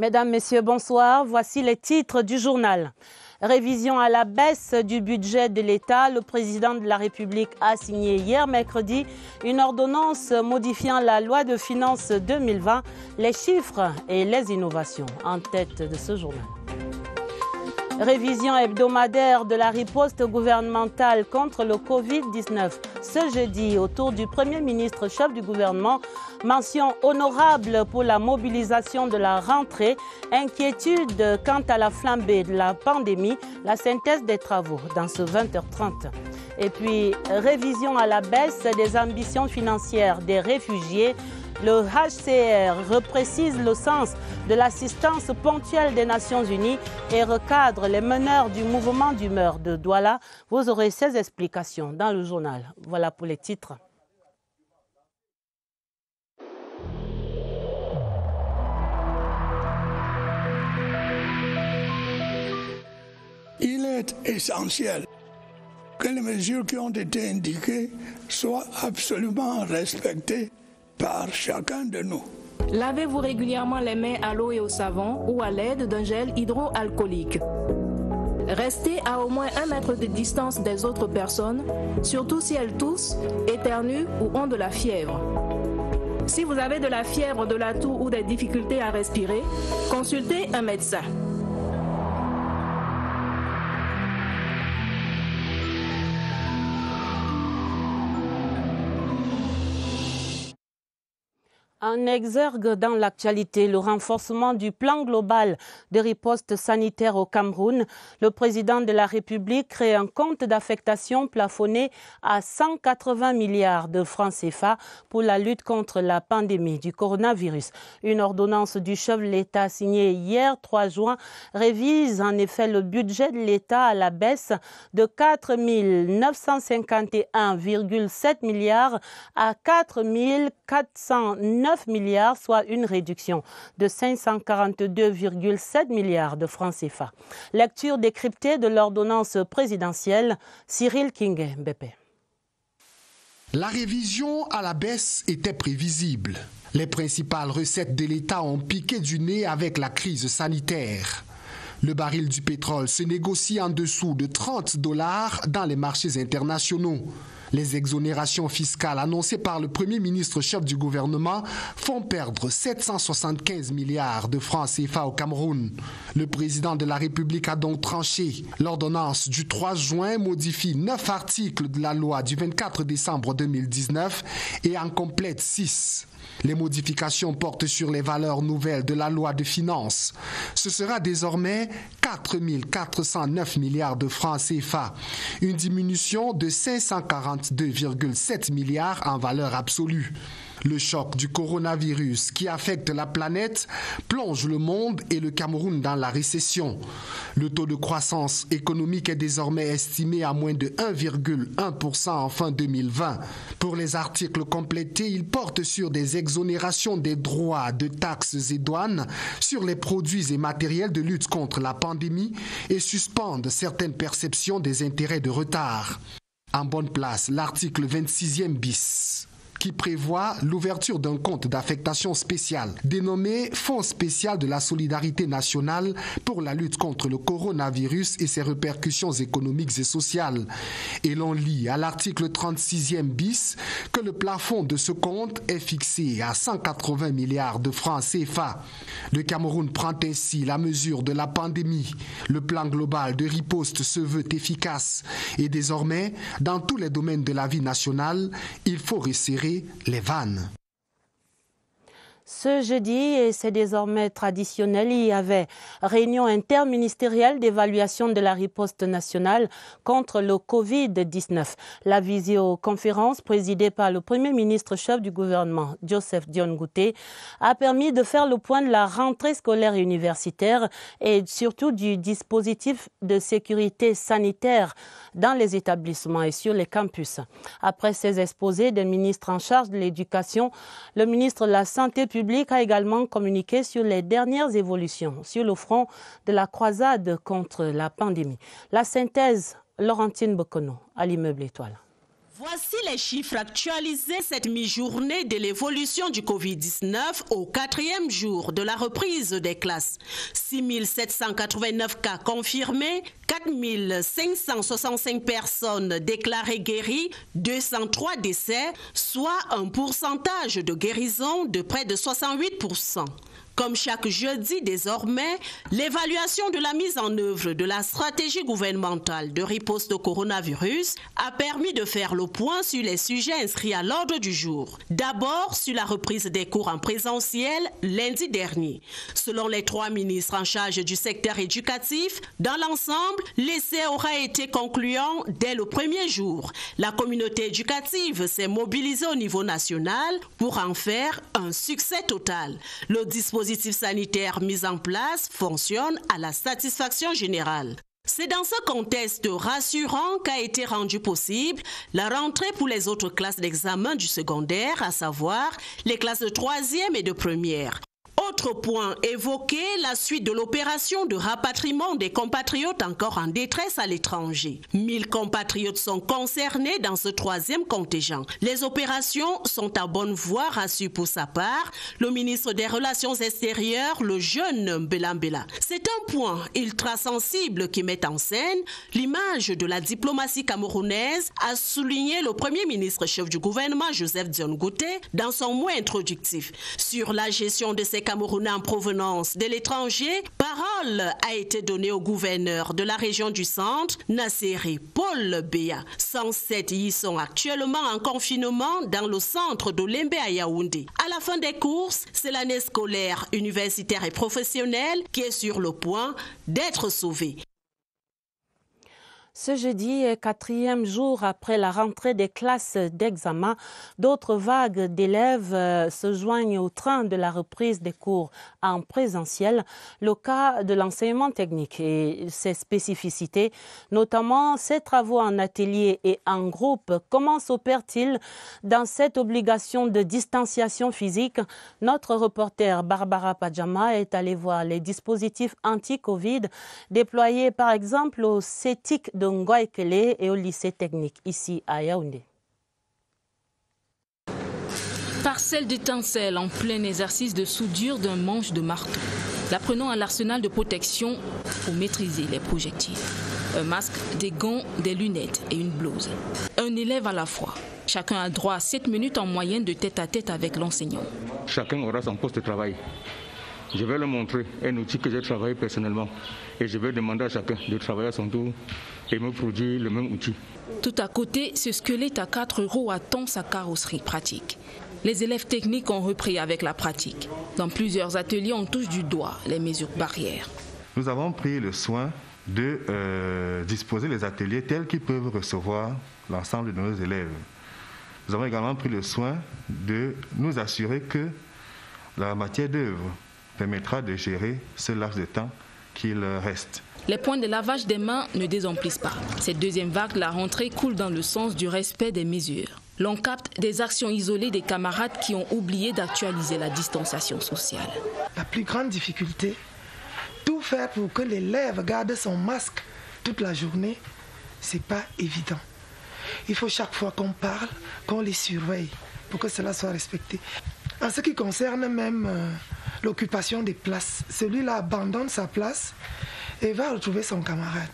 Mesdames, Messieurs, bonsoir. Voici les titres du journal. Révision à la baisse du budget de l'État. Le président de la République a signé hier mercredi une ordonnance modifiant la loi de finances 2020, les chiffres et les innovations en tête de ce journal. Révision hebdomadaire de la riposte gouvernementale contre le Covid-19. Ce jeudi, autour du Premier ministre chef du gouvernement, mention honorable pour la mobilisation de la rentrée, inquiétude quant à la flambée de la pandémie, la synthèse des travaux dans ce 20h30. Et puis, révision à la baisse des ambitions financières des réfugiés. Le HCR reprécise le sens de l'assistance ponctuelle des Nations Unies et recadre les meneurs du mouvement d'humeur de Douala. Vous aurez ces explications dans le journal. Voilà pour les titres. Il est essentiel que les mesures qui ont été indiquées soient absolument respectées par chacun de nous. Lavez-vous régulièrement les mains à l'eau et au savon ou à l'aide d'un gel hydroalcoolique. Restez à au moins 1 mètre de distance des autres personnes, surtout si elles toussent, éternuent ou ont de la fièvre. Si vous avez de la fièvre, de la toux ou des difficultés à respirer, consultez un médecin. En exergue dans l'actualité, le renforcement du plan global de riposte sanitaire au Cameroun. Le président de la République crée un compte d'affectation plafonné à 180 milliards de francs CFA pour la lutte contre la pandémie du coronavirus. Une ordonnance du chef de l'État signée hier 3 juin révise en effet le budget de l'État à la baisse de 4 951,7 milliards à 4 409 milliards, soit une réduction de 542,7 milliards de francs CFA. Lecture décryptée de l'ordonnance présidentielle, Cyril Kingé-Mbépé. La révision à la baisse était prévisible. Les principales recettes de l'État ont piqué du nez avec la crise sanitaire. Le baril du pétrole se négocie en dessous de $30 dans les marchés internationaux. Les exonérations fiscales annoncées par le Premier ministre chef du gouvernement font perdre 775 milliards de francs CFA au Cameroun. Le président de la République a donc tranché. L'ordonnance du 3 juin modifie 9 articles de la loi du 24 décembre 2019 et en complète 6. Les modifications portent sur les valeurs nouvelles de la loi de finances. Ce sera désormais 4 409 milliards de francs CFA, une diminution de 542,7 milliards en valeur absolue. Le choc du coronavirus qui affecte la planète plonge le monde et le Cameroun dans la récession. Le taux de croissance économique est désormais estimé à moins de 1,1% en fin 2020. Pour les articles complétés, ils portent sur des exonérations des droits de taxes et douanes sur les produits et matériels de lutte contre la pandémie et suspendent certaines perceptions des intérêts de retard. En bonne place, l'article 26e bis, qui prévoit l'ouverture d'un compte d'affectation spéciale dénommé Fonds spécial de la solidarité nationale pour la lutte contre le coronavirus et ses répercussions économiques et sociales. Et l'on lit à l'article 36e bis que le plafond de ce compte est fixé à 180 milliards de francs CFA. Le Cameroun prend ainsi la mesure de la pandémie. Le plan global de riposte se veut efficace et désormais, dans tous les domaines de la vie nationale, il faut resserrer les vannes. Ce jeudi, et c'est désormais traditionnel, il y avait réunion interministérielle d'évaluation de la riposte nationale contre le Covid-19. La visioconférence présidée par le Premier ministre chef du gouvernement, Joseph Dione Ngouté, a permis de faire le point de la rentrée scolaire et universitaire et surtout du dispositif de sécurité sanitaire dans les établissements et sur les campus. Après ces exposés des ministres en charge de l'éducation, le ministre de la Santé public a également communiqué sur les dernières évolutions sur le front de la croisade contre la pandémie. La synthèse, Laurentine Bokono, à l'immeuble Étoile. Voici les chiffres actualisés cette mi-journée de l'évolution du Covid-19 au 4e jour de la reprise des classes. 6 789 cas confirmés, 4 565 personnes déclarées guéries, 203 décès, soit un pourcentage de guérison de près de 68%. Comme chaque jeudi désormais, l'évaluation de la mise en œuvre de la stratégie gouvernementale de riposte au coronavirus a permis de faire le point sur les sujets inscrits à l'ordre du jour. D'abord, sur la reprise des cours en présentiel lundi dernier. Selon les 3 ministres en charge du secteur éducatif, dans l'ensemble, l'essai aura été concluant dès le premier jour. La communauté éducative s'est mobilisée au niveau national pour en faire un succès total. Le dispositif sanitaire mis en place fonctionne à la satisfaction générale. C'est dans ce contexte rassurant qu'a été rendue possible la rentrée pour les autres classes d'examen du secondaire, à savoir les classes de 3e et de première. Autre point évoqué, la suite de l'opération de rapatriement des compatriotes encore en détresse à l'étranger. 1000 compatriotes sont concernés dans ce 3e contingent. Les opérations sont à bonne voie, rassure pour sa part le ministre des Relations extérieures, le jeune Mbela Mbela. C'est un point ultra sensible qui met en scène l'image de la diplomatie camerounaise, a souligné le premier ministre chef du gouvernement, Joseph Dion Ngouté, dans son mot introductif. Sur la gestion de ces Camerounais en provenance de l'étranger, parole a été donnée au gouverneur de la région du centre, Nasseri Paul Béa. 107 y sont actuellement en confinement dans le centre de Lembe à Yaoundé. À la fin des courses, c'est l'année scolaire, universitaire et professionnelle qui est sur le point d'être sauvée. Ce jeudi, 4e jour après la rentrée des classes d'examen, d'autres vagues d'élèves se joignent au train de la reprise des cours en présentiel. Le cas de l'enseignement technique et ses spécificités, notamment ses travaux en atelier et en groupe, comment s'opèrent-ils dans cette obligation de distanciation physique? Notre reporter Barbara Padjama est allée voir les dispositifs anti-Covid déployés par exemple au CETIC de Ngoïkele et au lycée technique ici à Yaoundé. Parcelle d'étincelles en plein exercice de soudure d'un manche de marteau. L'apprenant à l'arsenal de protection pour maîtriser les projectiles. Un masque, des gants, des lunettes et une blouse. Un élève à la fois. Chacun a droit à 7 minutes en moyenne de tête-à-tête avec l'enseignant. Chacun aura son poste de travail. Je vais leur montrer un outil que j'ai travaillé personnellement et je vais demander à chacun de travailler à son tour et me produire le même outil. Tout à côté, ce squelette à 4 roues attend sa carrosserie pratique. Les élèves techniques ont repris avec la pratique. Dans plusieurs ateliers, on touche du doigt les mesures barrières. Nous avons pris le soin de disposer les ateliers tels qu'ils peuvent recevoir l'ensemble de nos élèves. Nous avons également pris le soin de nous assurer que la matière d'œuvre permettra de gérer ce laps de temps qu'il reste. Les points de lavage des mains ne désemplissent pas. Cette deuxième vague de la rentrée coule dans le sens du respect des mesures. L'on capte des actions isolées des camarades qui ont oublié d'actualiser la distanciation sociale. La plus grande difficulté, tout faire pour que l'élève garde son masque toute la journée, c'est pas évident. Il faut chaque fois qu'on parle, qu'on les surveille pour que cela soit respecté. En ce qui concerne même l'occupation des places, celui-là abandonne sa place et va retrouver son camarade.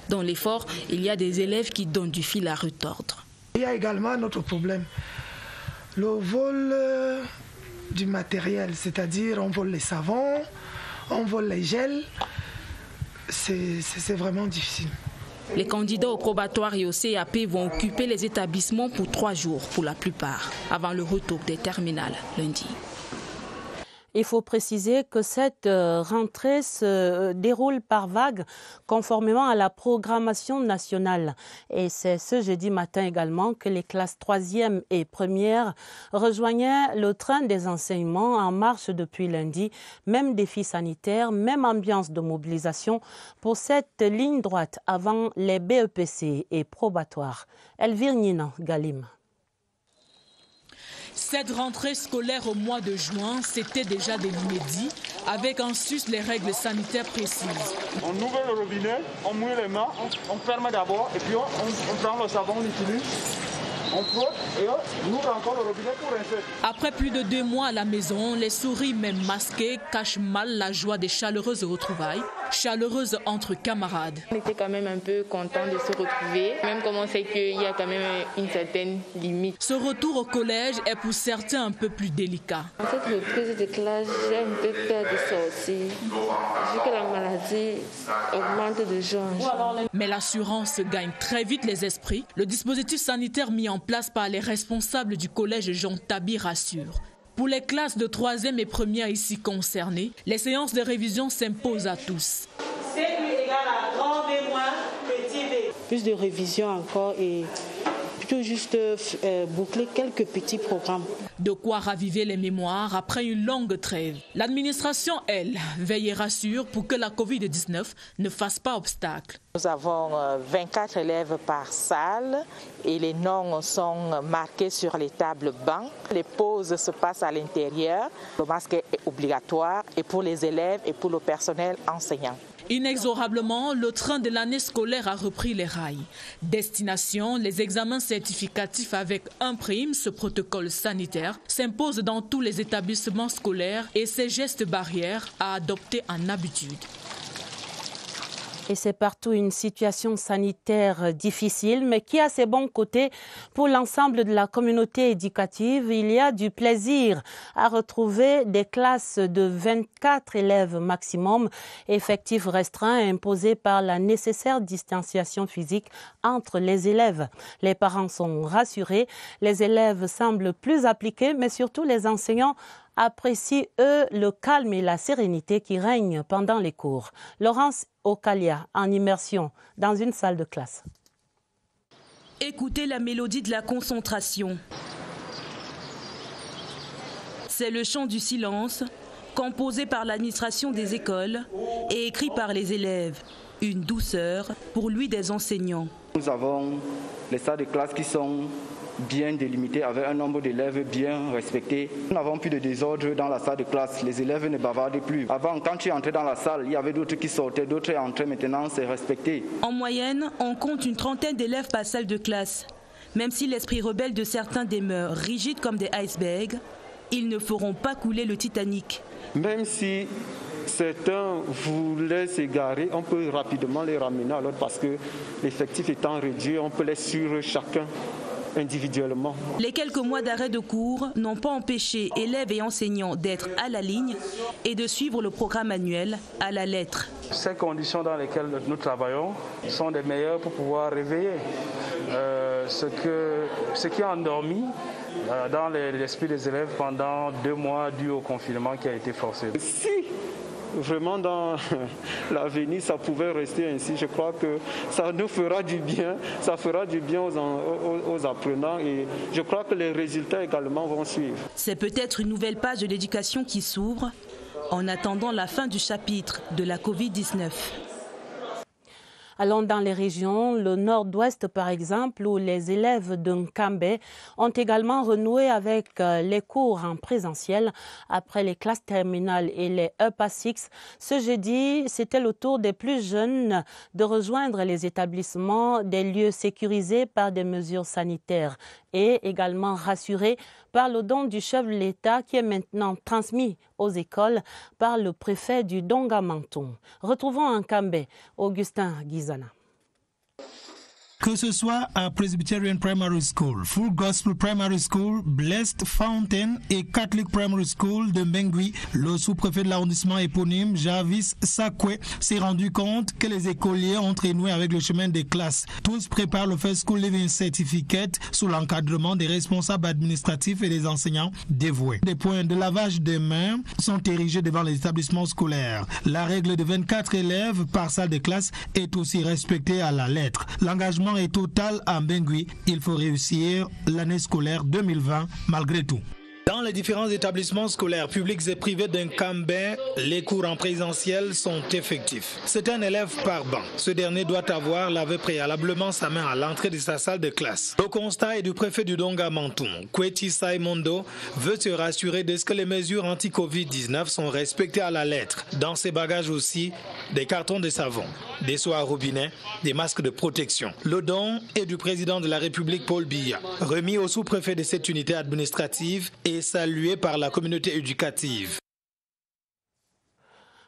Dans l'effort, il y a des élèves qui donnent du fil à retordre. Il y a également un autre problème, le vol du matériel, c'est-à-dire on vole les savons, on vole les gels, c'est vraiment difficile. Les candidats au probatoire et au CAP vont occuper les établissements pour 3 jours pour la plupart, avant le retour des terminales lundi. Il faut préciser que cette rentrée se déroule par vagues conformément à la programmation nationale. Et c'est ce jeudi matin également que les classes 3e et 1e rejoignaient le train des enseignements en marche depuis lundi. Même défi sanitaire, même ambiance de mobilisation pour cette ligne droite avant les BEPC et probatoires. Elvire Nina Galim. Cette rentrée scolaire au mois de juin, c'était déjà de l'inédit, avec en sus les règles sanitaires précises. On ouvre le robinet, on mouille les mains, on ferme d'abord et puis on prend le savon, on utilise on frotte et on ouvre encore le robinet pour rincer. Après plus de 2 mois à la maison, les souris même masquées cachent mal la joie des chaleureuses retrouvailles, chaleureuses entre camarades. On était quand même un peu contents de se retrouver, même comme on sait qu'il y a quand même une certaine limite. Ce retour au collège est pour certains un peu plus délicat. En cette reprise de classe, j'ai un peu peur de sortir, vu que la maladie augmente de jour en jour. Mais l'assurance gagne très vite les esprits. Le dispositif sanitaire mis en place par les responsables du collège Jean Tabi rassure. Pour les classes de 3e et 1er ici concernées, les séances de révision s'imposent à tous. C'est égal à grand V moins petit V. Plus de révision encore et plutôt juste boucler quelques petits programmes. De quoi raviver les mémoires après une longue trêve. L'administration, elle, veille et rassure pour que la Covid-19 ne fasse pas obstacle. Nous avons 24 élèves par salle et les noms sont marqués sur les tables bancs. Les pauses se passent à l'intérieur. Le masque est obligatoire et pour les élèves et pour le personnel enseignant. Inexorablement, le train de l'année scolaire a repris les rails. Destination, les examens certificatifs avec un prime, ce protocole sanitaire, s'impose dans tous les établissements scolaires et ces gestes barrières à adopter en habitude. Et c'est partout une situation sanitaire difficile, mais qui a ses bons côtés. Pour l'ensemble de la communauté éducative, il y a du plaisir à retrouver des classes de 24 élèves maximum, effectifs restreints imposés par la nécessaire distanciation physique entre les élèves. Les parents sont rassurés, les élèves semblent plus appliqués, mais surtout les enseignants apprécient, eux, le calme et la sérénité qui règnent pendant les cours. Laurence Okalia, en immersion dans une salle de classe. Écoutez la mélodie de la concentration. C'est le chant du silence, composé par l'administration des écoles et écrit par les élèves. Une douceur pour lui des enseignants. Nous avons les salles de classe qui sont bien délimitées avec un nombre d'élèves bien respecté. Nous n'avons plus de désordre dans la salle de classe. Les élèves ne bavardaient plus. Avant, quand tu entrais dans la salle, il y avait d'autres qui sortaient, d'autres entraient. Maintenant, c'est respecté. En moyenne, on compte une trentaine d'élèves par salle de classe. Même si l'esprit rebelle de certains demeure rigide comme des icebergs, ils ne feront pas couler le Titanic. Même si certains voulaient s'égarer, on peut rapidement les ramener à l'autre parce que l'effectif étant réduit, on peut les suivre chacun individuellement. Les quelques mois d'arrêt de cours n'ont pas empêché élèves et enseignants d'être à la ligne et de suivre le programme annuel à la lettre. Ces conditions dans lesquelles nous travaillons sont des meilleures pour pouvoir réveiller ce qui a endormi dans l'esprit des élèves pendant 2 mois dû au confinement qui a été forcé. Si vraiment dans l'avenir ça pouvait rester ainsi, je crois que ça nous fera du bien, ça fera du bien aux apprenants et je crois que les résultats également vont suivre. C'est peut-être une nouvelle page de l'éducation qui s'ouvre en attendant la fin du chapitre de la Covid-19. Allons dans les régions, le nord-ouest par exemple, où les élèves de Nkambe ont également renoué avec les cours en présentiel après les classes terminales et les EPA 6. Ce jeudi, c'était le tour des plus jeunes de rejoindre les établissements des lieux sécurisés par des mesures sanitaires et également rassurés par le don du chef de l'État qui est maintenant transmis aux écoles par le préfet du Donga-Menton. Retrouvons en Nkambe Augustin Guizana. Que ce soit à Presbyterian Primary School, Full Gospel Primary School, Blessed Fountain et Catholic Primary School de Mbengui, le sous-préfet de l'arrondissement éponyme, Jarvis Sakwe, s'est rendu compte que les écoliers ont renoué avec le chemin des classes. Tous préparent le First School Living Certificate sous l'encadrement des responsables administratifs et des enseignants dévoués. Des points de lavage des mains sont érigés devant les établissements scolaires. La règle de 24 élèves par salle de classe est aussi respectée à la lettre. L'engagement est total à Mbengui. Il faut réussir l'année scolaire 2020 malgré tout. Dans les différents établissements scolaires publics et privés d'un Cambin, les cours en présentiel sont effectifs. C'est un élève par banc. Ce dernier doit avoir lavé préalablement sa main à l'entrée de sa salle de classe. Le constat est du préfet du Donga Mantoum. Kweti Saimondo veut se rassurer de ce que les mesures anti-Covid-19 sont respectées à la lettre. Dans ses bagages aussi, des cartons de savon, des seaux à robinet, des masques de protection. Le don est du président de la République Paul Biya, remis au sous-préfet de cette unité administrative et salué par la communauté éducative.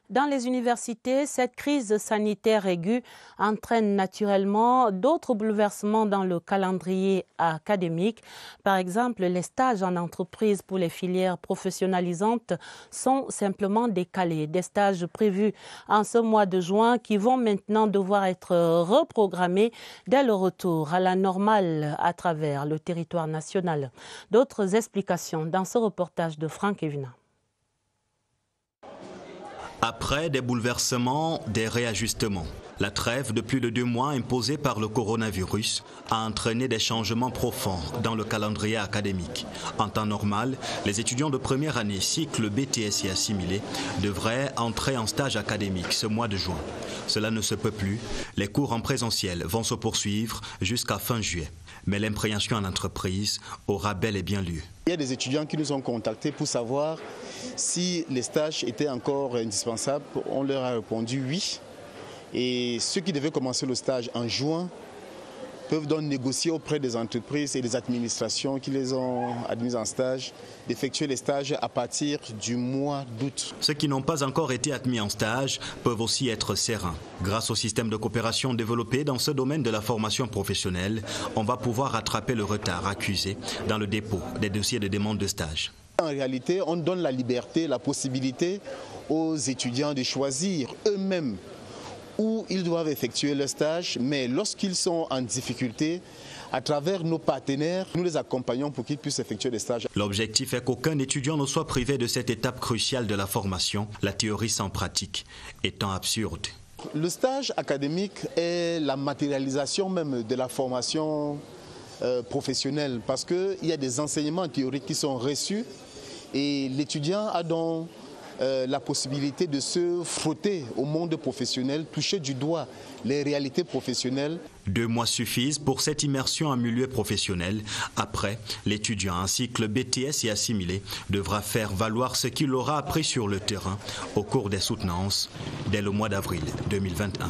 Dans les universités, cette crise sanitaire aiguë entraîne naturellement d'autres bouleversements dans le calendrier académique. Par exemple, les stages en entreprise pour les filières professionnalisantes sont simplement décalés. Des stages prévus en ce mois de juin qui vont maintenant devoir être reprogrammés dès le retour à la normale à travers le territoire national. D'autres explications dans ce reportage de Franck Evina. Après des bouleversements, des réajustements. La trêve de plus de 2 mois imposée par le coronavirus a entraîné des changements profonds dans le calendrier académique. En temps normal, les étudiants de première année cycle BTS et assimilés devraient entrer en stage académique ce mois de juin. Cela ne se peut plus. Les cours en présentiel vont se poursuivre jusqu'à fin juillet. Mais l'imprégnation en entreprise aura bel et bien lieu. Il y a des étudiants qui nous ont contactés pour savoir si les stages étaient encore indispensables. On leur a répondu oui. Et ceux qui devaient commencer le stage en juin peuvent donc négocier auprès des entreprises et des administrations qui les ont admis en stage d'effectuer les stages à partir du mois d'août. Ceux qui n'ont pas encore été admis en stage peuvent aussi être sereins. Grâce au système de coopération développé dans ce domaine de la formation professionnelle, on va pouvoir rattraper le retard accusé dans le dépôt des dossiers de demande de stage. En réalité, on donne la liberté, la possibilité aux étudiants de choisir eux-mêmes où ils doivent effectuer leur stage, mais lorsqu'ils sont en difficulté, à travers nos partenaires, nous les accompagnons pour qu'ils puissent effectuer des stages. L'objectif est qu'aucun étudiant ne soit privé de cette étape cruciale de la formation, la théorie sans pratique étant absurde. Le stage académique est la matérialisation même de la formation professionnelle, parce qu'il y a des enseignements théoriques qui sont reçus et l'étudiant a donc la possibilité de se frotter au monde professionnel, toucher du doigt les réalités professionnelles. 2 mois suffisent pour cette immersion en milieu professionnel. Après, l'étudiant en cycle BTS et assimilé devra faire valoir ce qu'il aura appris sur le terrain au cours des soutenances dès le mois d'avril 2021.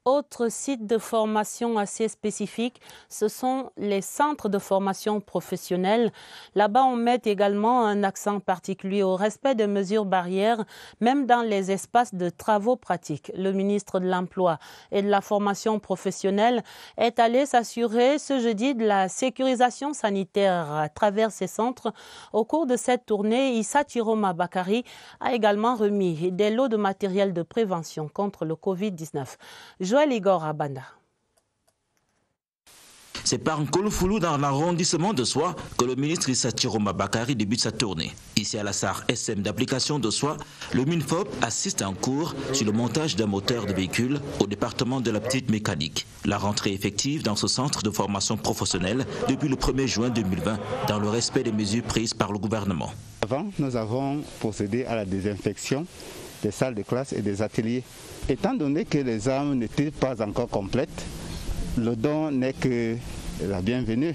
Autre site de formation assez spécifique, ce sont les centres de formation professionnelle. Là-bas, on met également un accent particulier au respect des mesures barrières, même dans les espaces de travaux pratiques. Le ministre de l'Emploi et de la formation professionnelle est allé s'assurer ce jeudi de la sécurisation sanitaire à travers ces centres. Au cours de cette tournée, Issa Chiroma Bakari a également remis des lots de matériel de prévention contre le Covid-19. Igor Abanda. C'est par Nkolofoulou dans l'arrondissement de Soie que le ministre Issa Chiroma Bakari débute sa tournée. Ici à la SAR SM d'application de Soie, le MINFOP assiste en cours sur le montage d'un moteur de véhicule au département de la petite mécanique. La rentrée effective dans ce centre de formation professionnelle depuis le 1er juin 2020 dans le respect des mesures prises par le gouvernement. Avant, nous avons procédé à la désinfection des salles de classe et des ateliers. Étant donné que les armes n'étaient pas encore complètes, le don n'est que la bienvenue.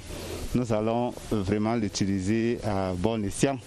Nous allons vraiment l'utiliser à bon escient.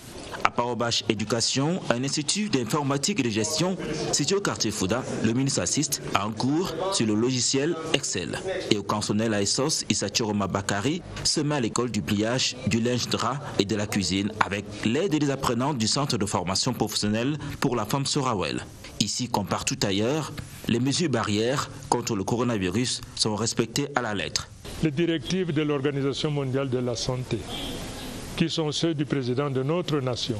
À Parobache Éducation, un institut d'informatique et de gestion situé au quartier Fouda, le ministre assiste à un cours sur le logiciel Excel. Et au cantonel à Essos, Issa Chiroma Bakari se met à l'école du pliage, du linge drap et de la cuisine avec l'aide des apprenants du centre de formation professionnelle pour la femme Sorawel. Ici, comme partout ailleurs, les mesures barrières contre le coronavirus sont respectées à la lettre. Les directives de l'Organisation mondiale de la santé, qui sont ceux du président de notre nation,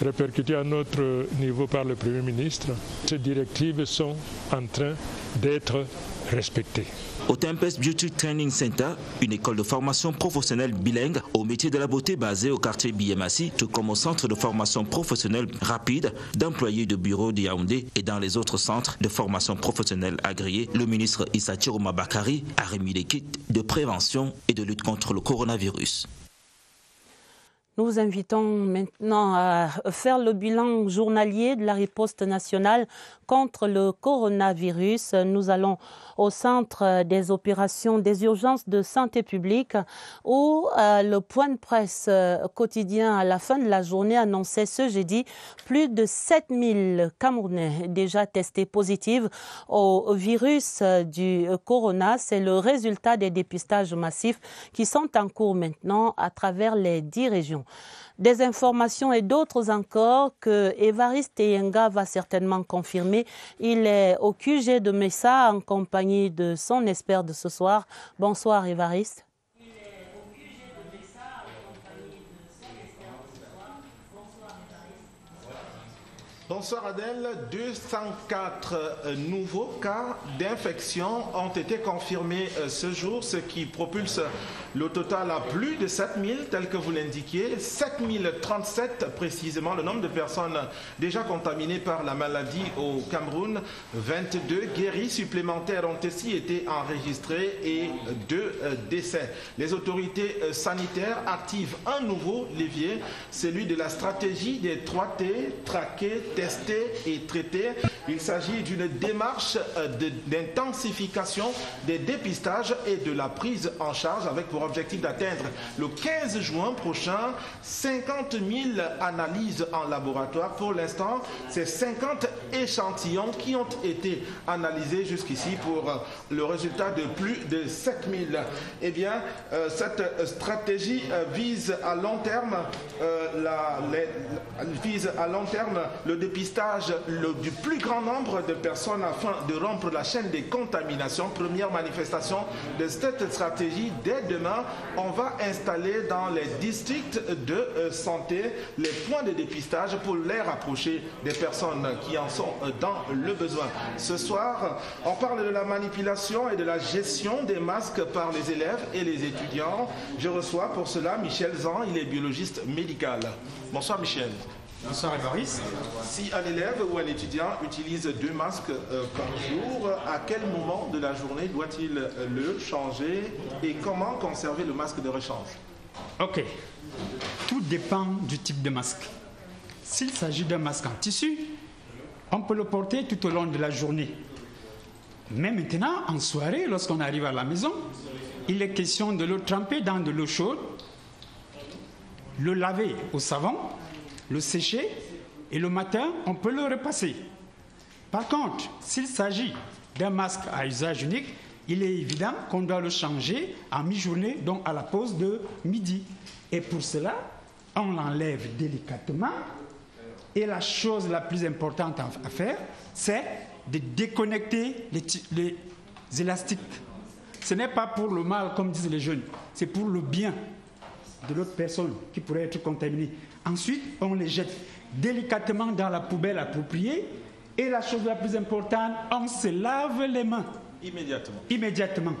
répercutés à notre niveau par le Premier ministre, ces directives sont en train d'être respectées. Au Tempest Beauty Training Center, une école de formation professionnelle bilingue au métier de la beauté basée au quartier Biémassi, tout comme au centre de formation professionnelle rapide d'employés de bureaux de Yaoundé et dans les autres centres de formation professionnelle agréés, le ministre Issa Chiroma Bakari a remis les kits de prévention et de lutte contre le coronavirus. Nous vous invitons maintenant à faire le bilan journalier de la riposte nationale contre le coronavirus. Nous allons au centre des opérations des urgences de santé publique où le point de presse quotidien à la fin de la journée annonçait ce jeudi plus de 7000 Camerounais déjà testés positifs au virus du corona. C'est le résultat des dépistages massifs qui sont en cours maintenant à travers les 10 régions. Des informations et d'autres encore que Évariste Yenga va certainement confirmer. Il est au QG de Messa en compagnie de son expert de ce soir. Bonsoir Évariste. Bonsoir Adèle, 204 nouveaux cas d'infection ont été confirmés ce jour, ce qui propulse le total à plus de 7000, tel que vous l'indiquiez, 7037 précisément, le nombre de personnes déjà contaminées par la maladie au Cameroun. 22 guéris supplémentaires ont aussi été enregistrés et 2 décès. Les autorités sanitaires activent un nouveau levier, celui de la stratégie des 3T, traquer, tester et traiter. Il s'agit d'une démarche d'intensification des dépistages et de la prise en charge avec pour objectif d'atteindre le 15 juin prochain 50 000 analyses en laboratoire. Pour l'instant, c'est 50 échantillons qui ont été analysés jusqu'ici pour le résultat de plus de 7 000. Eh bien, cette stratégie vise à long terme le dépistage du plus grand nombre de personnes afin de rompre la chaîne des contaminations. Première manifestation de cette stratégie dès demain. On va installer dans les districts de santé les points de dépistage pour les rapprocher des personnes qui en sont dans le besoin. Ce soir, on parle de la manipulation et de la gestion des masques par les élèves et les étudiants. Je reçois pour cela Michel Zan, il est biologiste médical. Bonsoir Michel. Bonsoir Évariste. Si un élève ou un étudiant utilise 2 masques par jour, à quel moment de la journée doit-il le changer et comment conserver le masque de rechange? Ok. Tout dépend du type de masque. S'il s'agit d'un masque en tissu, on peut le porter tout au long de la journée. Mais maintenant, en soirée, lorsqu'on arrive à la maison, il est question de le tremper dans de l'eau chaude, le laver au savon, le sécher et le matin, on peut le repasser. Par contre, s'il s'agit d'un masque à usage unique, il est évident qu'on doit le changer en mi-journée, donc à la pause de midi. Et pour cela, on l'enlève délicatement. Et la chose la plus importante à faire, c'est de déconnecter les élastiques. Ce n'est pas pour le mal, comme disent les jeunes, c'est pour le bien de l'autre personne qui pourrait être contaminée. Ensuite, on les jette délicatement dans la poubelle appropriée. Et la chose la plus importante, on se lave les mains. Immédiatement. Immédiatement.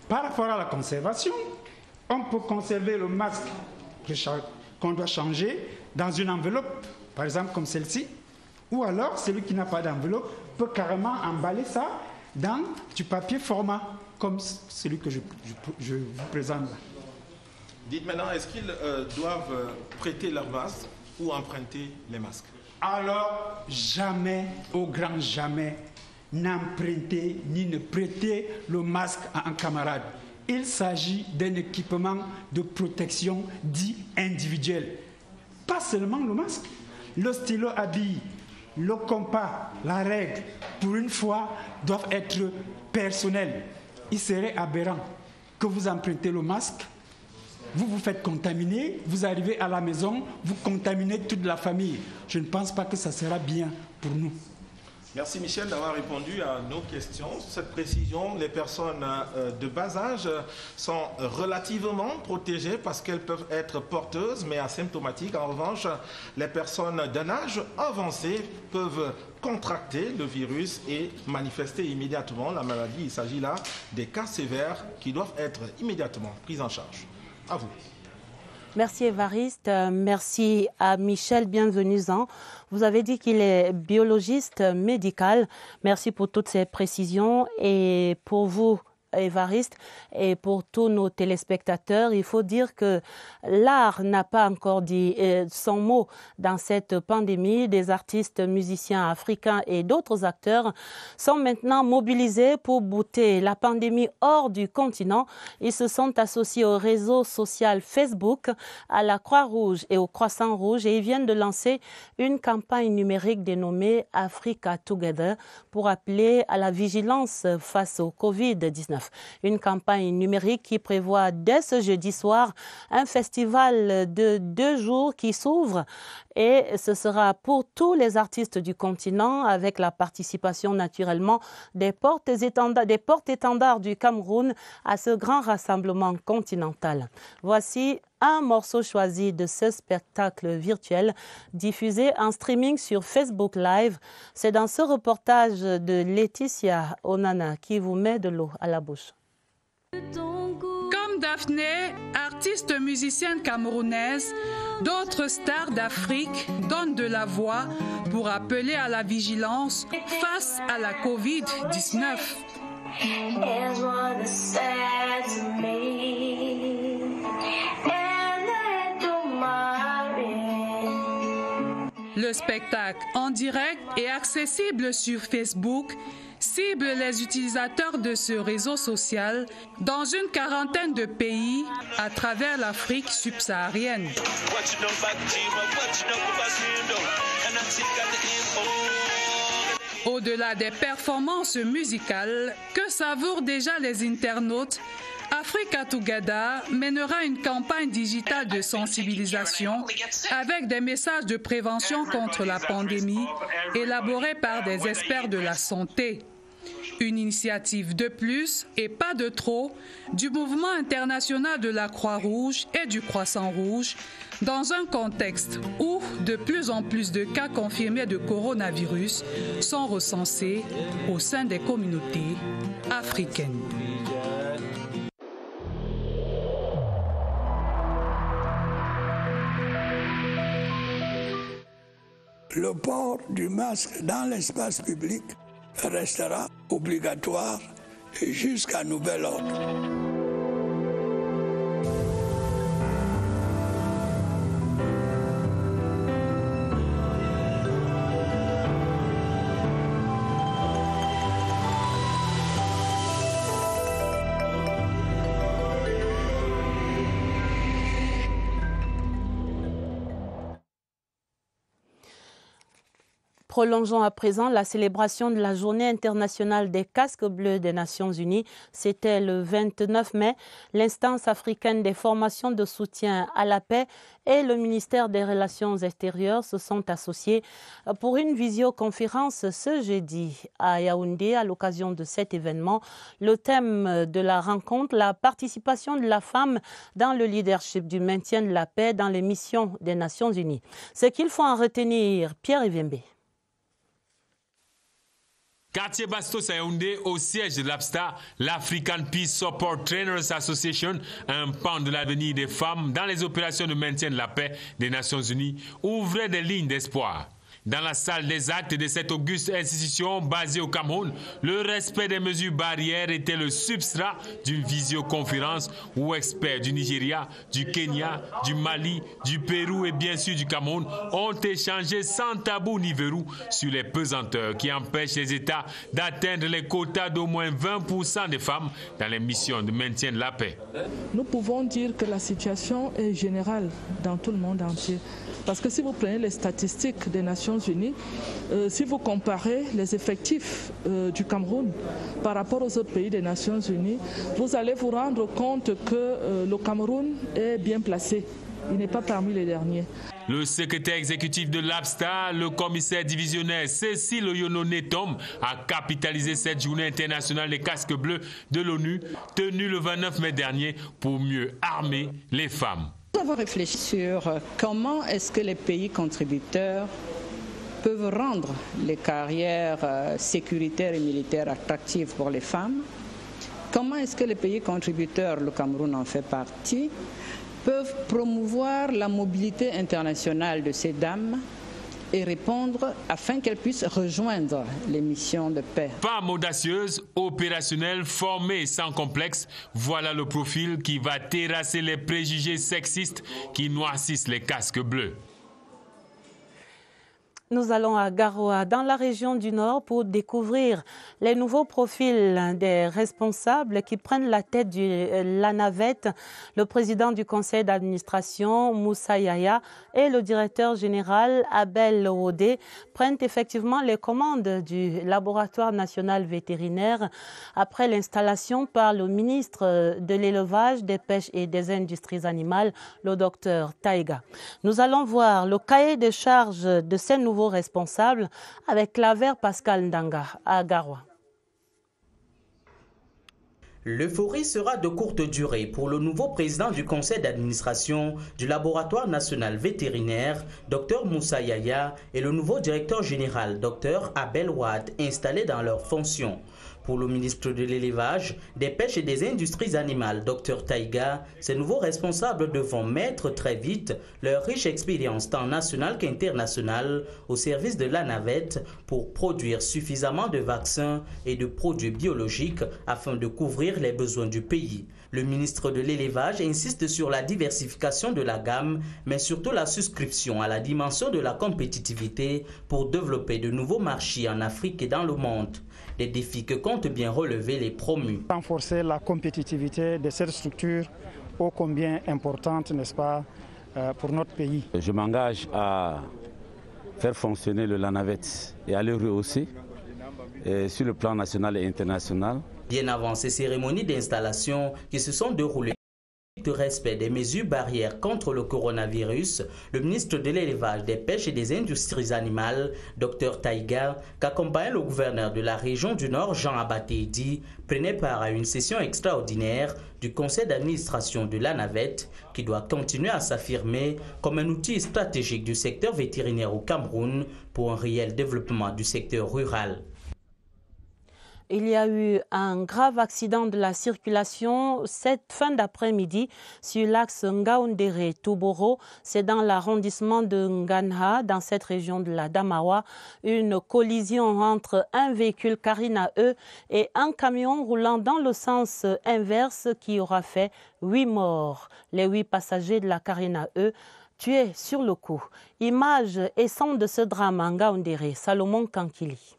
Par rapport à la conservation, on peut conserver le masque qu'on doit changer dans une enveloppe, par exemple comme celle-ci. Ou alors, celui qui n'a pas d'enveloppe peut carrément emballer ça dans du papier format, comme celui que je vous présente là. Dites maintenant, est-ce qu'ils doivent prêter leurs masques ou emprunter les masques? Alors, jamais, au grand jamais, n'empruntez ni ne prêtez le masque à un camarade. Il s'agit d'un équipement de protection dit individuel. Pas seulement le masque. Le stylo à billes, le compas, la règle, pour une fois, doivent être personnels. Il serait aberrant que vous empruntez le masque, vous vous faites contaminer, vous arrivez à la maison, vous contaminez toute la famille. Je ne pense pas que ça sera bien pour nous. Merci Michel d'avoir répondu à nos questions. Cette précision, les personnes de bas âge sont relativement protégées parce qu'elles peuvent être porteuses mais asymptomatiques. En revanche, les personnes d'un âge avancé peuvent contracter le virus et manifester immédiatement la maladie. Il s'agit là des cas sévères qui doivent être immédiatement pris en charge. À vous. Merci Évariste, merci à Michel Bienvenuzan. Vous avez dit qu'il est biologiste médical. Merci pour toutes ces précisions et pour vous Évariste. Et pour tous nos téléspectateurs, il faut dire que l'art n'a pas encore dit son mot dans cette pandémie. Des artistes, musiciens africains et d'autres acteurs sont maintenant mobilisés pour bouter la pandémie hors du continent. Ils se sont associés au réseau social Facebook, à la Croix-Rouge et au Croissant-Rouge et ils viennent de lancer une campagne numérique dénommée Africa Together pour appeler à la vigilance face au Covid-19. Une campagne numérique qui prévoit dès ce jeudi soir un festival de 2 jours qui s'ouvre et ce sera pour tous les artistes du continent avec la participation naturellement des porte-étendards du Cameroun à ce grand rassemblement continental. Voici un morceau choisi de ce spectacle virtuel diffusé en streaming sur Facebook Live. C'est dans ce reportage de Laetitia Onana qui vous met de l'eau à la bouche. Comme Daphné, artiste musicienne camerounaise, d'autres stars d'Afrique donnent de la voix pour appeler à la vigilance face à la Covid-19. Le spectacle en direct et accessible sur Facebook cible les utilisateurs de ce réseau social dans une quarantaine de pays à travers l'Afrique subsaharienne. Au-delà des performances musicales que savourent déjà les internautes, Africa Together mènera une campagne digitale de sensibilisation avec des messages de prévention contre la pandémie élaborés par des experts de la santé. Une initiative de plus et pas de trop du mouvement international de la Croix-Rouge et du Croissant-Rouge dans un contexte où de plus en plus de cas confirmés de coronavirus sont recensés au sein des communautés africaines. Le port du masque dans l'espace public restera obligatoire jusqu'à nouvel ordre. Prolongeons à présent la célébration de la Journée internationale des casques bleus des Nations Unies. C'était le 29 mai. L'instance africaine des formations de soutien à la paix et le ministère des Relations extérieures se sont associés pour une visioconférence ce jeudi à Yaoundé à l'occasion de cet événement. Le thème de la rencontre, la participation de la femme dans le leadership du maintien de la paix dans les missions des Nations Unies. Ce qu'il faut en retenir, Pierre Evembe. Quartier Bastos à Yaoundé, au siège de l'APSTA, l'African Peace Support Trainers Association, un pan de l'avenir des femmes dans les opérations de maintien de la paix des Nations Unies, ouvrait des lignes d'espoir. Dans la salle des actes de cette auguste institution basée au Cameroun, le respect des mesures barrières était le substrat d'une visioconférence où experts du Nigeria, du Kenya, du Mali, du Pérou et bien sûr du Cameroun ont échangé sans tabou ni verrou sur les pesanteurs qui empêchent les États d'atteindre les quotas d'au moins 20% des femmes dans les missions de maintien de la paix. Nous pouvons dire que la situation est générale dans tout le monde entier. Parce que si vous prenez les statistiques des Nations Unies, si vous comparez les effectifs du Cameroun par rapport aux autres pays des Nations Unies, vous allez vous rendre compte que le Cameroun est bien placé. Il n'est pas parmi les derniers. Le secrétaire exécutif de l'APSTA, le commissaire divisionnaire Cécile Oyono-Netom, a capitalisé cette journée internationale des casques bleus de l'ONU, tenue le 29 mai dernier, pour mieux armer les femmes. Nous avons réfléchi sur comment est-ce que les pays contributeurs peuvent rendre les carrières sécuritaires et militaires attractives pour les femmes. Comment est-ce que les pays contributeurs, le Cameroun en fait partie, peuvent promouvoir la mobilité internationale de ces dames et répondre afin qu'elles puissent rejoindre les missions de paix. Femme audacieuse, opérationnelle, formée sans complexe, voilà le profil qui va terrasser les préjugés sexistes qui noircissent les casques bleus. Nous allons à Garoua, dans la région du Nord, pour découvrir les nouveaux profils des responsables qui prennent la tête de la navette. Le président du conseil d'administration, Moussa Yaya, et le directeur général, Abel Odé, prennent effectivement les commandes du laboratoire national vétérinaire après l'installation par le ministre de l'élevage, des pêches et des industries animales, le docteur Taïga. Nous allons voir le cahier de charges de ces nouveaux responsables avec Claver Pascal Ndanga à Garoua. L'euphorie sera de courte durée pour le nouveau président du conseil d'administration du laboratoire national vétérinaire, Dr Moussa Yaya, et le nouveau directeur général, Dr Abel Ouad, installés dans leurs fonctions. Pour le ministre de l'élevage, des pêches et des industries animales, Dr Taïga, ces nouveaux responsables devront mettre très vite leur riche expérience tant nationale qu'internationale au service de la navette pour produire suffisamment de vaccins et de produits biologiques afin de couvrir les besoins du pays. Le ministre de l'élevage insiste sur la diversification de la gamme, mais surtout la souscription à la dimension de la compétitivité pour développer de nouveaux marchés en Afrique et dans le monde. Des défis que comptent bien relever les promus. Renforcer la compétitivité de cette structure ô combien importante, n'est-ce pas, pour notre pays. Je m'engage à faire fonctionner le LANAVET et à le rehausser sur le plan national et international. Bien avant ces cérémonies d'installation qui se sont déroulées de respect des mesures barrières contre le coronavirus, le ministre de l'élevage, des pêches et des industries animales, Dr Taïga, qu'accompagne le gouverneur de la région du Nord, Jean Abatédi, prenait part à une session extraordinaire du conseil d'administration de la navette qui doit continuer à s'affirmer comme un outil stratégique du secteur vétérinaire au Cameroun pour un réel développement du secteur rural. Il y a eu un grave accident de la circulation cette fin d'après-midi sur l'axe Ngaoundéré-Touboro. C'est dans l'arrondissement de Ngana, dans cette région de la Damawa. Une collision entre un véhicule Carina E et un camion roulant dans le sens inverse qui aura fait 8 morts. Les 8 passagers de la Carina E tués sur le coup. Images et sons de ce drame à Ngaoundéré. Salomon Kankili.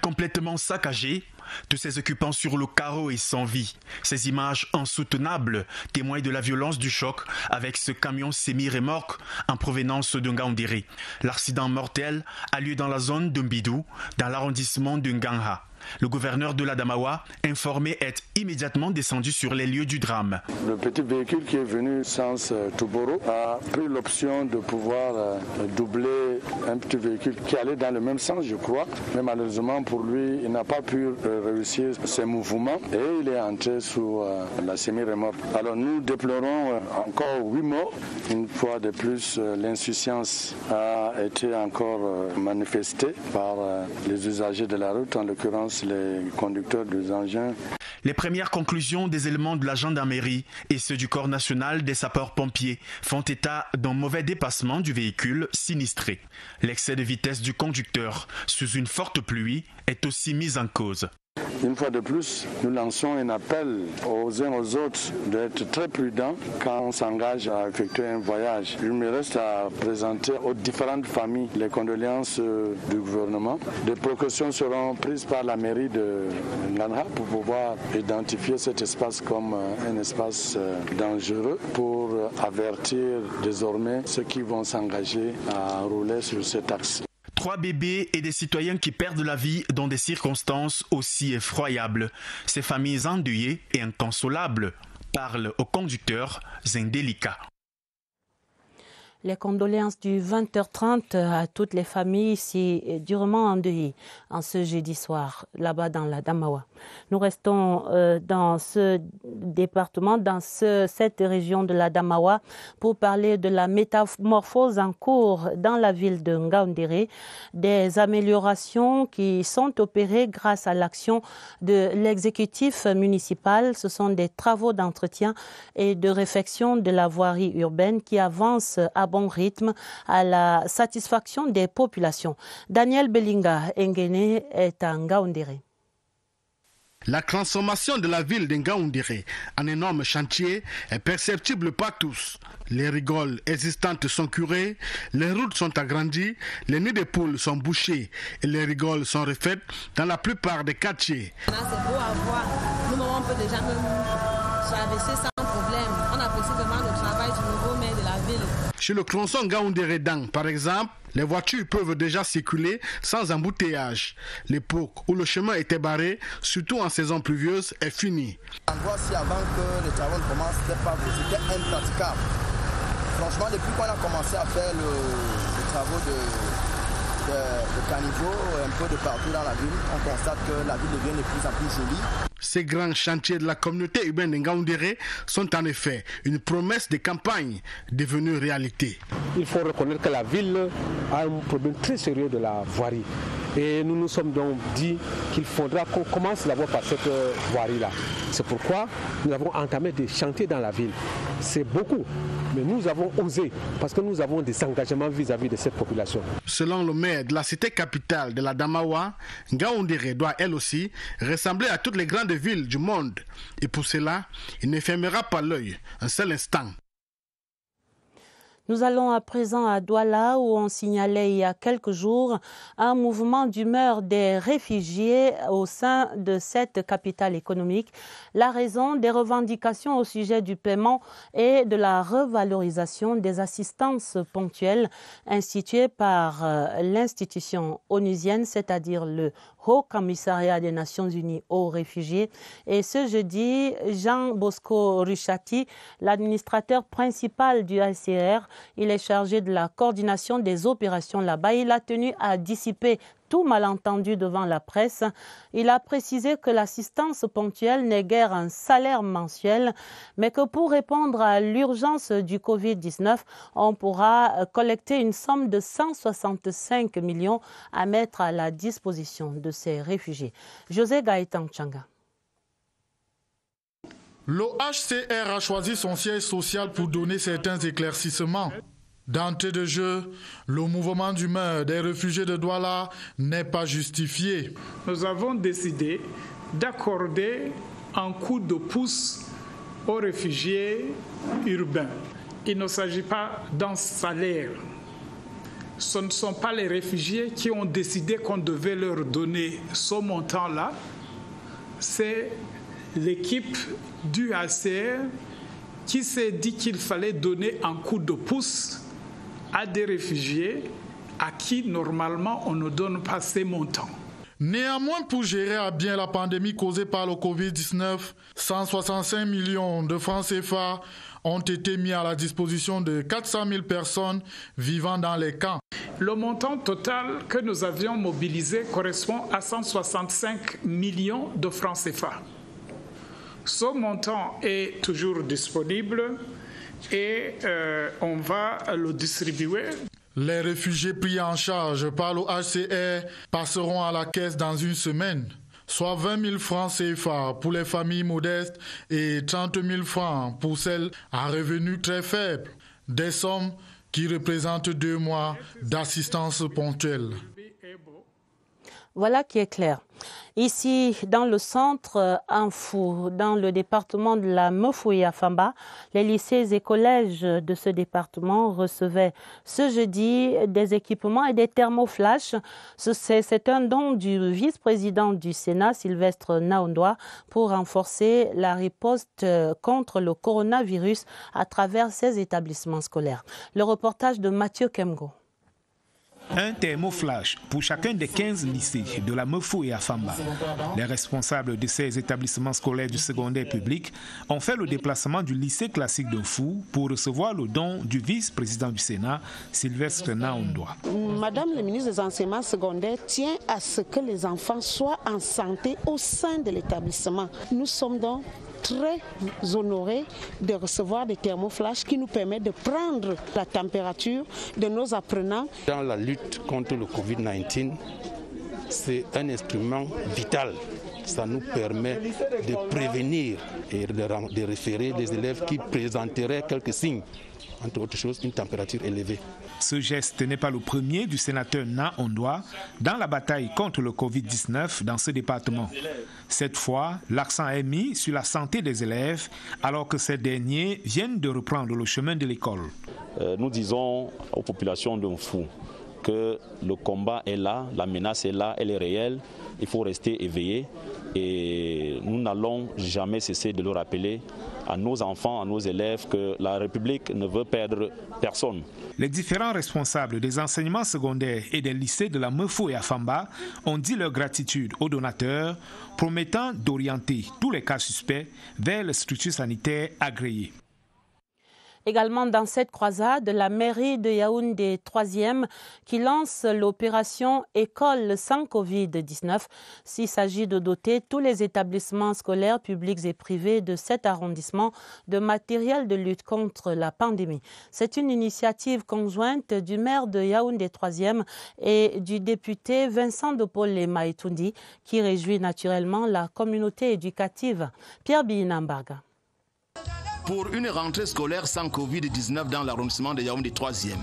Complètement saccagé, tous ses occupants sur le carreau et sans vie. Ces images insoutenables témoignent de la violence du choc avec ce camion semi-remorque en provenance de Ngaoundéré. L'accident mortel a lieu dans la zone de Mbidou, dans l'arrondissement de Ngangha. Le gouverneur de la Damawa, informé, est immédiatement descendu sur les lieux du drame. Le petit véhicule qui est venu sens Touboro a pris l'option de pouvoir doubler un petit véhicule qui allait dans le même sens, je crois. Mais malheureusement pour lui, il n'a pas pu réussir ses mouvements et il est entré sous la semi-remorque. Alors nous déplorons encore 8 morts. Une fois de plus, l'insouciance a été encore manifestée par les usagers de la route, en l'occurrence les conducteurs des engins. Les premières conclusions des éléments de la gendarmerie et ceux du corps national des sapeurs-pompiers font état d'un mauvais dépassement du véhicule sinistré. L'excès de vitesse du conducteur sous une forte pluie est aussi mis en cause. Une fois de plus, nous lançons un appel aux uns aux autres d'être très prudents quand on s'engage à effectuer un voyage. Il me reste à présenter aux différentes familles les condoléances du gouvernement. Des précautions seront prises par la mairie de Ngana pour pouvoir identifier cet espace comme un espace dangereux pour avertir désormais ceux qui vont s'engager à rouler sur cet axe. 3 bébés et des citoyens qui perdent la vie dans des circonstances aussi effroyables. Ces familles endeuillées et inconsolables parlent au conducteur Zendelika. Les condoléances du 20h30 à toutes les familles si durement endeuillées en ce jeudi soir, là-bas dans la Damawa. Nous restons dans ce département, dans cette région de la Damawa, pour parler de la métamorphose en cours dans la ville de Ngaoundéré, des améliorations qui sont opérées grâce à l'action de l'exécutif municipal. Ce sont des travaux d'entretien et de réfection de la voirie urbaine qui avancent à bon rythme à la satisfaction des populations. Daniel Belinga Engene est à Ngaoundéré. La transformation de la ville de Ngaoundéré en énorme chantier est perceptible par tous. Les rigoles existantes sont curées, les routes sont agrandies, les nids de poules sont bouchés et les rigoles sont refaites dans la plupart des quartiers. C'est beau à voir. Nous, on peut déjà même traverser sans problème. On apprécie vraiment le travail du nouveau maire de la ville. Chez le tronçon Ngaoundéré Dang, par exemple, les voitures peuvent déjà circuler sans embouteillage. L'époque où le chemin était barré, surtout en saison pluvieuse, est finie. Voici avant que les travaux ne commencent, c'était impraticable. Franchement, depuis qu'on a commencé à faire les travaux de caniveau un peu de partout dans la ville, on constate que la ville devient de plus en plus jolie. Ces grands chantiers de la communauté urbaine de Ngaoundéré sont en effet une promesse de campagne devenue réalité. Il faut reconnaître que la ville a un problème très sérieux de la voirie. Et nous nous sommes donc dit qu'il faudra qu'on commence d'abord par cette voirie-là. C'est pourquoi nous avons entamé des chantiers dans la ville. C'est beaucoup, mais nous avons osé parce que nous avons des engagements vis-à-vis de cette population. Selon le maire de la cité capitale de la Damawa, Ngaoundéré doit elle aussi ressembler à toutes les grandes villes du monde. Et pour cela, il ne fermera pas l'œil un seul instant. Nous allons à présent à Douala où on signalait il y a quelques jours un mouvement d'humeur des réfugiés au sein de cette capitale économique. La raison des revendications au sujet du paiement et de la revalorisation des assistances ponctuelles instituées par l'institution onusienne, c'est-à-dire le Haut Commissariat des Nations Unies aux réfugiés. Et ce jeudi, Jean Bosco Ruchati, l'administrateur principal du HCR, il est chargé de la coordination des opérations là-bas. Il a tenu à dissiper tout malentendu devant la presse. Il a précisé que l'assistance ponctuelle n'est guère un salaire mensuel, mais que pour répondre à l'urgence du Covid-19, on pourra collecter une somme de 165 millions à mettre à la disposition de ces réfugiés. José Gaëtan Changa. Le HCR a choisi son siège social pour donner certains éclaircissements. D'entrée de jeu, le mouvement d'humeur des réfugiés de Douala n'est pas justifié. Nous avons décidé d'accorder un coup de pouce aux réfugiés urbains. Il ne s'agit pas d'un salaire. Ce ne sont pas les réfugiés qui ont décidé qu'on devait leur donner ce montant-là. C'est l'équipe du HCR qui s'est dit qu'il fallait donner un coup de pouce à des réfugiés à qui normalement on ne donne pas ces montants. Néanmoins, pour gérer à bien la pandémie causée par le Covid-19, 165 millions de francs CFA ont été mis à la disposition de 400 000 personnes vivant dans les camps. Le montant total que nous avions mobilisé correspond à 165 millions de francs CFA. Ce montant est toujours disponible et on va le distribuer. Les réfugiés pris en charge par le HCR passeront à la caisse dans une semaine, soit 20 000 francs CFA pour les familles modestes et 30 000 francs pour celles à revenus très faibles. Des sommes qui représentent 2 mois d'assistance ponctuelle. Voilà qui est clair. Ici, dans le centre Info, dans le département de la Mefoué-Afamba, les lycées et collèges de ce département recevaient ce jeudi des équipements et des thermoflash. C'est un don du vice-président du Sénat, Sylvestre Naondoa, pour renforcer la riposte contre le coronavirus à travers ces établissements scolaires. Le reportage de Mathieu Kemgo. Un thermoflash pour chacun des 15 lycées de la Mefoué-Afamba. Les responsables de ces établissements scolaires du secondaire public ont fait le déplacement du lycée classique de Fou pour recevoir le don du vice-président du Sénat, Sylvestre Naondoa. Madame la ministre des enseignements secondaires tient à ce que les enfants soient en santé au sein de l'établissement. Nous sommes donc très honorés de recevoir des thermoflash qui nous permettent de prendre la température de nos apprenants. Dans la lutte contre le Covid-19, c'est un instrument vital. Ça nous permet de prévenir et de référer les élèves qui présenteraient quelques signes entre autres choses, une température élevée. Ce geste n'est pas le premier du sénateur Na Ondoa dans la bataille contre le Covid-19 dans ce département. Cette fois, l'accent est mis sur la santé des élèves alors que ces derniers viennent de reprendre le chemin de l'école. Nous disons aux populations de Mfou que le combat est là, la menace est là, elle est réelle, il faut rester éveillé et nous n'allons jamais cesser de le rappeler à nos enfants, à nos élèves que la République ne veut perdre personne. Les différents responsables des enseignements secondaires et des lycées de la Mefou et Afamba ont dit leur gratitude aux donateurs, promettant d'orienter tous les cas suspects vers les structures sanitaires agréées. Également dans cette croisade, la mairie de Yaoundé 3e qui lance l'opération École sans Covid-19. S'il s'agit de doter tous les établissements scolaires publics et privés de cet arrondissement de matériel de lutte contre la pandémie. C'est une initiative conjointe du maire de Yaoundé 3e et du député Vincent de Paul Maïtoundi qui réjouit naturellement la communauté éducative. Pierre Binambaga. Pour une rentrée scolaire sans Covid-19 dans l'arrondissement de Yaoundé 3e.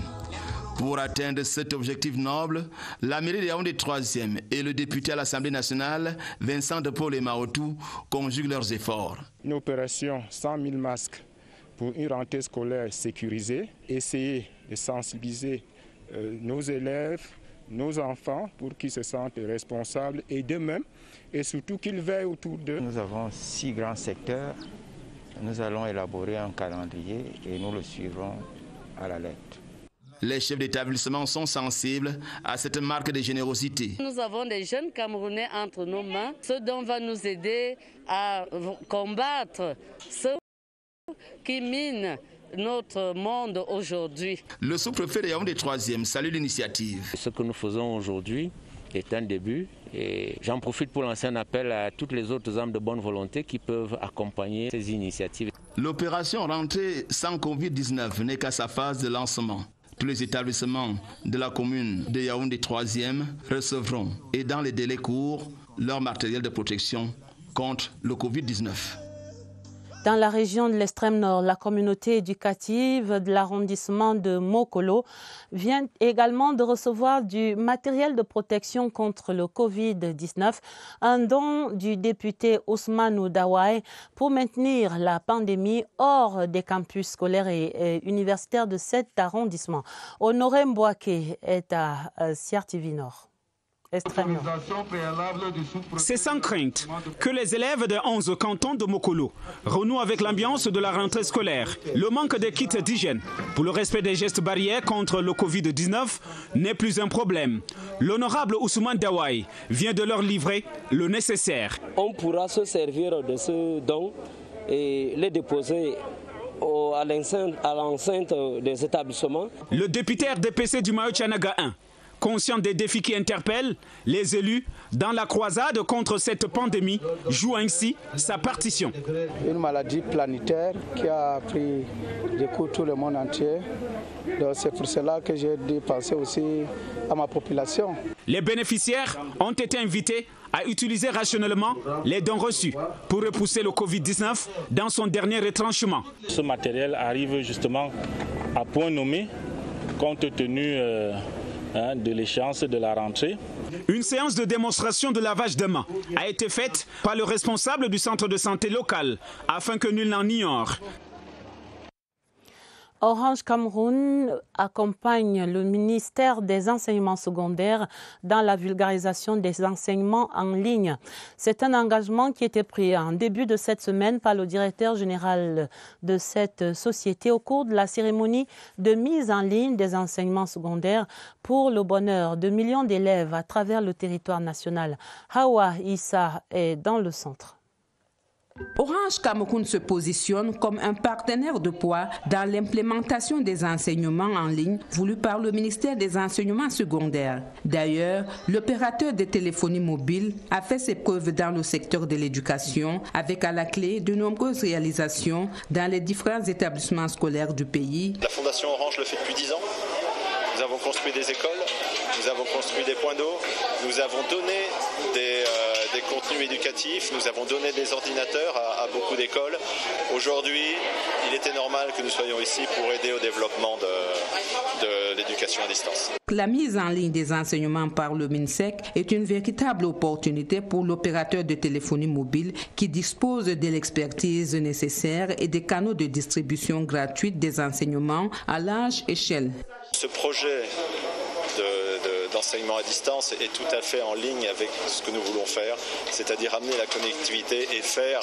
Pour atteindre cet objectif noble, la mairie de Yaoundé 3e et le député à l'Assemblée nationale, Vincent de Paul Maotou, conjuguent leurs efforts. Une opération 100 000 masques pour une rentrée scolaire sécurisée, essayer de sensibiliser nos élèves, nos enfants pour qu'ils se sentent responsables et d'eux-mêmes et surtout qu'ils veillent autour d'eux. Nous avons 6 grands secteurs. Nous allons élaborer un calendrier et nous le suivrons à la lettre. Les chefs d'établissement sont sensibles à cette marque de générosité. Nous avons des jeunes Camerounais entre nos mains, ce dont va nous aider à combattre ceux qui minent notre monde aujourd'hui. Le sous-préfet de Yaoundé 3e salue l'initiative. Ce que nous faisons aujourd'hui est un début et j'en profite pour lancer un appel à toutes les autres âmes de bonne volonté qui peuvent accompagner ces initiatives. L'opération rentrée sans Covid-19 n'est qu'à sa phase de lancement. Tous les établissements de la commune de Yaoundé 3e recevront et dans les délais courts leur matériel de protection contre le Covid-19. Dans la région de l'extrême nord, la communauté éducative de l'arrondissement de Mokolo vient également de recevoir du matériel de protection contre le Covid-19, un don du député Ousmane Dawai pour maintenir la pandémie hors des campus scolaires et universitaires de cet arrondissement. Honoré Mbouaké est à CRTV Nord. C'est sans crainte que les élèves de 11 cantons de Mokolo renouent avec l'ambiance de la rentrée scolaire. Le manque de kits d'hygiène pour le respect des gestes barrières contre le Covid-19 n'est plus un problème. L'honorable Ousmane Dawai vient de leur livrer le nécessaire. On pourra se servir de ce don et les déposer à l'enceinte des établissements. Le député RDPC du Mayo-Tchanaga 1, conscient des défis qui interpellent les élus dans la croisade contre cette pandémie, joue ainsi sa partition. Une maladie planétaire qui a pris du coup tout le monde entier. C'est pour cela que j'ai dû penser aussi à ma population. Les bénéficiaires ont été invités à utiliser rationnellement les dons reçus pour repousser le Covid-19 dans son dernier retranchement. Ce matériel arrive justement à point nommé compte tenu de l'échéance de la rentrée. Une séance de démonstration de lavage de mains a été faite par le responsable du centre de santé local afin que nul n'en ignore. Orange Cameroun accompagne le ministère des enseignements secondaires dans la vulgarisation des enseignements en ligne. C'est un engagement qui était pris en début de cette semaine par le directeur général de cette société au cours de la cérémonie de mise en ligne des enseignements secondaires pour le bonheur de millions d'élèves à travers le territoire national. Hawa Issa est dans le centre. Orange Cameroun se positionne comme un partenaire de poids dans l'implémentation des enseignements en ligne voulus par le ministère des enseignements secondaires. D'ailleurs, l'opérateur de téléphonie mobile a fait ses preuves dans le secteur de l'éducation avec à la clé de nombreuses réalisations dans les différents établissements scolaires du pays. La Fondation Orange le fait depuis 10 ans. Nous avons construit des écoles, nous avons construit des points d'eau, nous avons donné des contenus éducatifs, nous avons donné des ordinateurs à beaucoup d'écoles. Aujourd'hui, il était normal que nous soyons ici pour aider au développement de l'éducation à distance. La mise en ligne des enseignements par le MINSEC est une véritable opportunité pour l'opérateur de téléphonie mobile qui dispose de l'expertise nécessaire et des canaux de distribution gratuite des enseignements à large échelle. Ce projet d'enseignement à distance est tout à fait en ligne avec ce que nous voulons faire, c'est-à-dire amener la connectivité et faire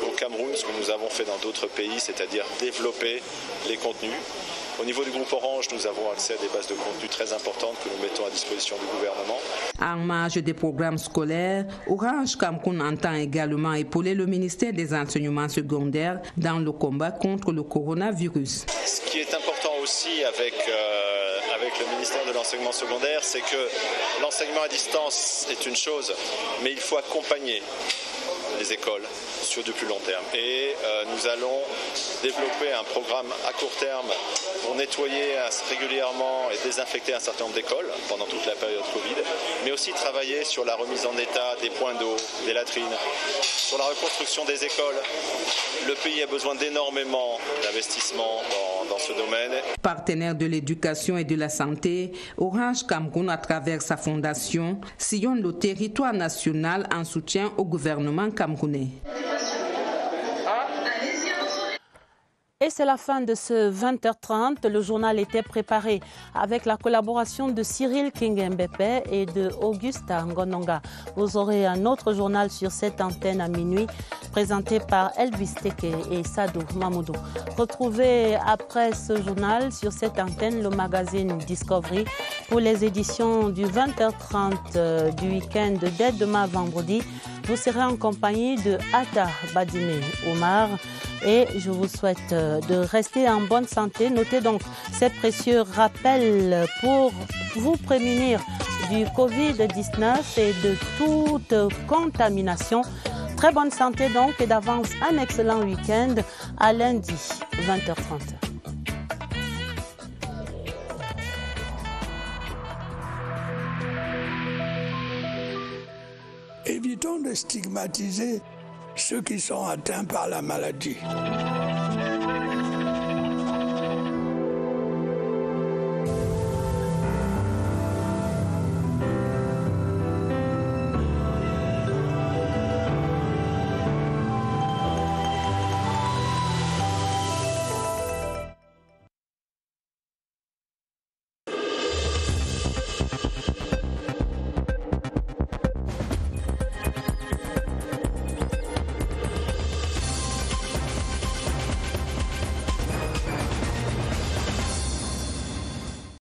au Cameroun ce que nous avons fait dans d'autres pays, c'est-à-dire développer les contenus. Au niveau du groupe Orange, nous avons accès à des bases de contenu très importantes que nous mettons à disposition du gouvernement. En marge des programmes scolaires, Orange Cameroun entend également épauler le ministère des Enseignements secondaires dans le combat contre le coronavirus. Ce qui est important aussi avec le ministère de l'Enseignement secondaire, c'est que l'enseignement à distance est une chose, mais il faut accompagner les écoles sur du plus long terme. Et nous allons développer un programme à court terme pour nettoyer régulièrement et désinfecter un certain nombre d'écoles pendant toute la période Covid, mais aussi travailler sur la remise en état des points d'eau, des latrines, sur la reconstruction des écoles. Le pays a besoin d'énormément d'investissements dans ce domaine. Partenaire de l'éducation et de la santé, Orange Cameroun, à travers sa fondation, sillonne le territoire national en soutien au gouvernement camerounais. Et c'est la fin de ce 20h30. Le journal était préparé avec la collaboration de Cyril Kingembepe et de Augusta Ngononga. Vous aurez un autre journal sur cette antenne à minuit, présenté par Elvis Teke et Sadou Mamoudou. Retrouvez après ce journal sur cette antenne le magazine Discovery pour les éditions du 20h30 du week-end dès demain vendredi. Vous serez en compagnie de Atta Badine Omar et je vous souhaite de rester en bonne santé. Notez donc ces précieux rappels pour vous prémunir du Covid-19 et de toute contamination. Très bonne santé donc et d'avance un excellent week-end à lundi 20h30. Évitons de stigmatiser ceux qui sont atteints par la maladie.